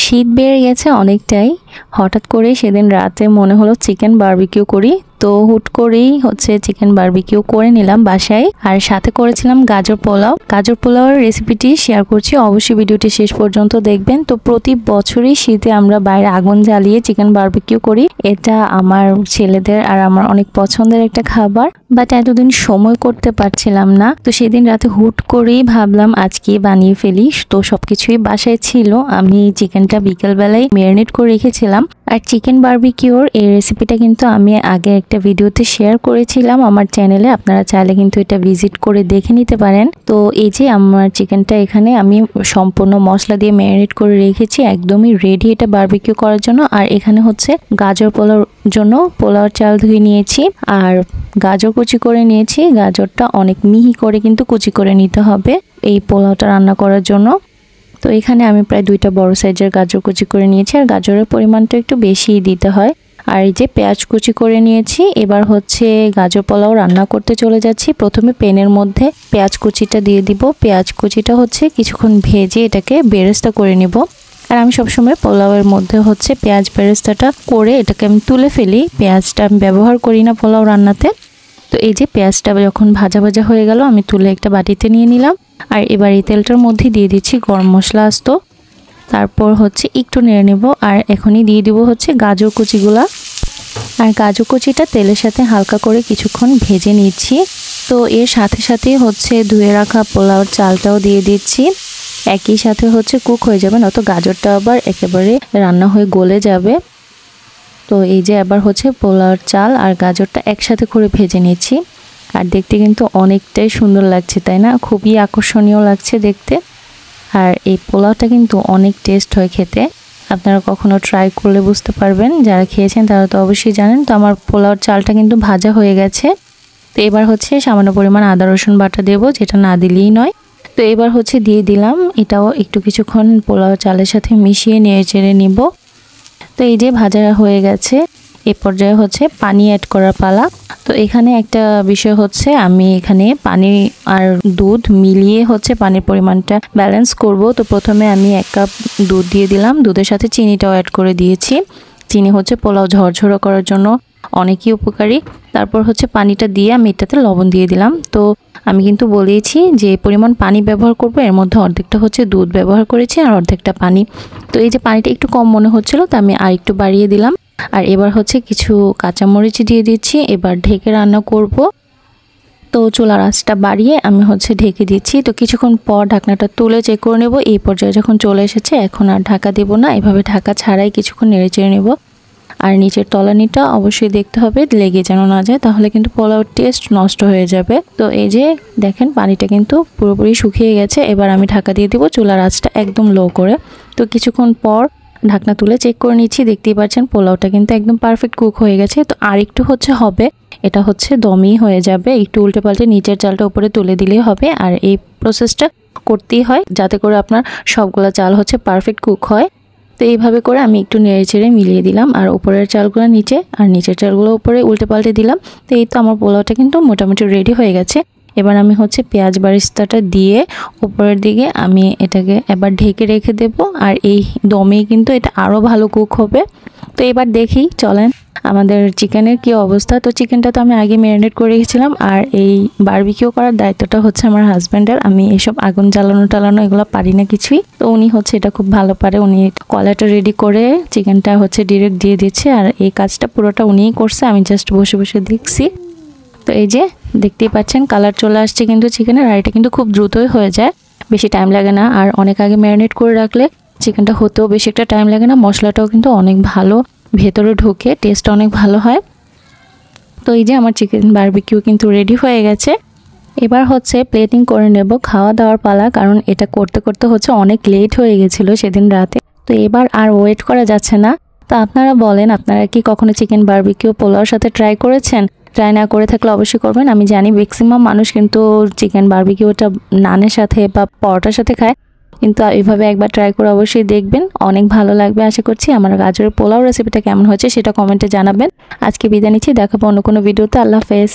শীত বেড়ে গেছে অনেকটাই। হঠাৎ করে সেদিন রাতে মনে হলো চিকেন বারবিকিউ করি, তো হুট করেই চিকেন বারবিকিউ করে নিলাম বাসায়। আর সাথে করেছিলাম গাজর পোলাও। গাজর পোলাওয়ের রেসিপিটি শেয়ার করছি, অবশ্যই ভিডিওটি শেষ পর্যন্ত দেখবেন। তো প্রতি বছরই শীতে আমরা বাইরে আগুন জ্বালিয়ে চিকেন বারবিকিউ করি। এটা আমার ছেলেদের আর আমার অনেক পছন্দের একটা খাবার, বাট এতদিন সময় করতে পারছিলাম না। তো সেদিন রাতে হুট করেই ভাবলাম আজকে বানিয়ে ফেলি। তো সবকিছুই বাসায় ছিল। আমি চিকেনটা বিকেলবেলায় ম্যারিনেট করে রেখেছিলাম। আর চিকেন বারবিকিউর এই রেসিপিটা কিন্তু আমি আগে একটা ভিডিওতে শেয়ার করেছিলাম আমার চ্যানেলে, আপনারা চাইলে কিন্তু এটা ভিজিট করে দেখে নিতে পারেন। তো এই যে আমার চিকেনটা এখানে আমি সম্পূর্ণ মশলা দিয়ে ম্যারিনেট করে রেখেছি, একদমই রেডি এটা বারবিকিউ করার জন্য। আর এখানে গাজর পোলাওর জন্য পোলাওর চাল ধুয়ে নিয়েছি আর গাজর কুচি করে নিয়েছি। গাজরটা অনেক মিহি করে কিন্তু কুচি করে নিতে হবে এই পোলাওটা রান্না করার জন্য। তো এখানে আমি প্রায় 2টা বড় সাইজের গাজর কুচি করে নিয়েছি, আর গাজরের পরিমাণটা একটু বেশিই দিতে হয়। আর এই যে পেঁয়াজ কুচি করে নিয়েছি। এবার গাজর পোলাও রান্না করতে চলে যাচ্ছি। প্রথমে প্যানের মধ্যে পেঁয়াজ কুচিটা দিয়ে দিব। পেঁয়াজ কুচিটা কিছুক্ষণ ভেজে এটাকে বেরেস্তা করে নিব। আর আমি সবসময় পোলাওয়ের মধ্যে পেঁয়াজ বেরেস্তাটা করে এটাকে আমি তুলে ফেলি। পেঁয়াজটা আমি ব্যবহার করি না পোলাও রান্নাতে। তো এই যে পেঁয়াজটা যখন ভাজা ভাজা হয়ে গেল, আমি তুলে একটা বাটিতে নিয়ে নিলাম। আর এবার এই তেলটার মধ্যে দিয়ে দিচ্ছি গরম মশলা আস্ত। তারপর একটু নেড়ে নেব। আর এখনই দিয়ে দিব গাজর কুচিগুলা। আর গাজর কুচিটা তেলের সাথে হালকা করে কিছুক্ষণ ভেজে নিচ্ছি। তো এর সাথে সাথে ধুয়ে রাখা পোলাওর চালটাও দিয়ে দিচ্ছি। একই সাথে কুক হয়ে যাবে, নয়তো গাজরটা আবার একেবারে রান্না হয়ে গলে যাবে। তো এই যে আবার পোলাওর চাল আর গাজরটা একসাথে করে ভেজে নিচ্ছি। আর দেখতে কিন্তু অনেকটাই সুন্দর লাগছে, তাই না? খুবই আকর্ষণীয় লাগছে দেখতে। আর এই পোলাওটা কিন্তু অনেক টেস্ট হয় খেতে। আপনারা কখনো ট্রাই করলে বুঝতে পারবেন, যারা খেয়েছেন তারা তো অবশ্যই জানেন। তো আমার পোলাওর চালটা কিন্তু ভাজা হয়ে গেছে। তো এবার সামান্য পরিমাণ আদা রসুন বাটা দেব, যেটা না দিলেই নয়। তো এবার দিয়ে দিলাম। এটাও একটু কিছুক্ষণ পোলাও চালের সাথে মিশিয়ে নেড়ে চেড়ে নিব। তো এই যে ভাজা হয়ে গেছে, এই পর্যায়ে পানি অ্যাড করার পালা। তো এখানে একটা বিষয় আমি এখানে পানি আর দুধ মিলিয়ে পানির পরিমাণটা ব্যালেন্স করব। তো প্রথমে আমি 1 কাপ দুধ দিয়ে দিলাম, দুধের সাথে চিনিটাও অ্যাড করে দিয়েছি। চিনি পোলাও ঝরঝরা করার জন্য অনেকই উপকারী। তারপর পানিটা দিয়ে আমি এটাতে লবণ দিয়ে দিলাম। তো আমি কিন্তু বলেইছি যে পরিমাণ পানি ব্যবহার করব, এর মধ্যে অর্ধেকটা দুধ ব্যবহার করেছি আর অর্ধেকটা পানি। তো এই যে পানিটা একটু কম মনে হচ্ছিল, তো আমি আর একটু বাড়িয়ে দিলাম। আর এবার কিছু কাঁচামরিচ দিয়ে দিচ্ছি। এবার ঢেকে রান্না করব। তো চুলার আঁচটা বাড়িয়ে আমি ঢেকে দিচ্ছি। তো কিছুক্ষণ পর ঢাকনাটা তুলে চেক করে নেব। এই পর্যায়ে যখন চলে এসেছে, এখন আর ঢাকা দেব না, এভাবে ঢাকা ছাড়াই কিছুক্ষণ নেড়ে চেড়ে নেব। আর নিচের তলানিটা অবশ্যই দেখতে হবে, লেগে যেন না যায়, তাহলে কিন্তু পোলাওর টেস্ট নষ্ট হয়ে যাবে। তো এই যে দেখেন পানিটা কিন্তু পুরোপুরি শুকিয়ে গেছে। এবার আমি ঢাকা দিয়ে দেব, চুলার আঁচটা একদম লো করে। তো কিছুক্ষণ পর ঢাকনা তুলে চেক করে নিচ্ছি। দেখতেই পাচ্ছেন পোলাওটা কিন্তু একদম পারফেক্ট কুক হয়ে গেছে। তো আর একটু হবে, এটা দমই হয়ে যাবে। একটু উল্টে পাল্টে নিচের চালটা উপরে তুলে দিলেই হবে। আর এই প্রসেসটা করতেই হয় যাতে করে আপনার সবগুলা চাল পারফেক্ট কুক হয়। তো এইভাবে করে আমি একটু নেড়ে চেড়ে মিলিয়ে দিলাম। আর উপরের চালগুলো নিচে আর নিচের চালগুলো উপরে উল্টে পাল্টে দিলাম। তো এই তো আমার পোলাওটা কিন্তু মোটামুটি রেডি হয়ে গেছে। এবার আমি পেঁয়াজ বেরেস্তাটা দিয়ে উপরের দিকে আমি এটাকে এবার ঢেকে রেখে দেব। আর এই দমেই কিন্তু এটা আরও ভালো কুক হবে। তো এবার দেখি চলেন আমাদের চিকেনের কি অবস্থা। তো চিকেনটা তো আমি আগে ম্যারিনেট করে রেখেছিলাম, আর এই বারবিকিউ করার দায়িত্বটা আমার হাজব্যান্ডের। আমি এসব আগুন জ্বালানো এগুলো পারি না কিছুই। তো উনি এটা খুব ভালো পারে। উনি কলাটা রেডি করে চিকেনটা ডিরেক্ট দিয়ে দিচ্ছে। আর এই কাজটা পুরোটা উনিই করছে, আমি জাস্ট বসে বসে দেখছি। তো এই যে দেখতেই পাচ্ছেন কালার চলে আসছে কিন্তু চিকেনের। আর এটা কিন্তু খুব দ্রুতই হয়ে যায়, বেশি টাইম লাগে না। আর অনেক আগে ম্যারিনেট করে রাখলে চিকেনটা হতেও বেশি একটা টাইম লাগে না। মশলাটাও কিন্তু অনেক ভালো ভেতরে ঢোকে, টেস্ট অনেক ভালো হয়। তো এই যে আমার চিকেন বারবিকিউ কিন্তু রেডি হয়ে গেছে। এবার প্লেটিং করে নেব, খাওয়া দাওয়ার পালা। কারণ এটা করতে করতে অনেক লেট হয়ে গেছিলো সেদিন রাতে। তো এবার আর ওয়েট করা যাচ্ছে না। তো আপনারা বলেন, আপনারা কি কখনো চিকেন বারবিকিউ পোলাওর সাথে ট্রাই করেছেন? ট্রাই না করে থাকলে অবশ্যই করবেন। আমি জানি ম্যাক্সিমাম মানুষ কিন্তু চিকেন বারবিকিউটা নানের সাথে বা পরোটার সাথে খায়, কিন্তু এভাবে একবার ট্রাই করে অবশ্যই দেখবেন, অনেক ভালো লাগবে আশা করছি। আমার গাজরের পোলাও রেসিপিটা কেমন হয়েছে সেটা কমেন্টে জানাবেন। আজকে বিদায় নিচ্ছি, দেখাবো অন্য কোনো ভিডিওতে। আল্লাহ হাফেজ।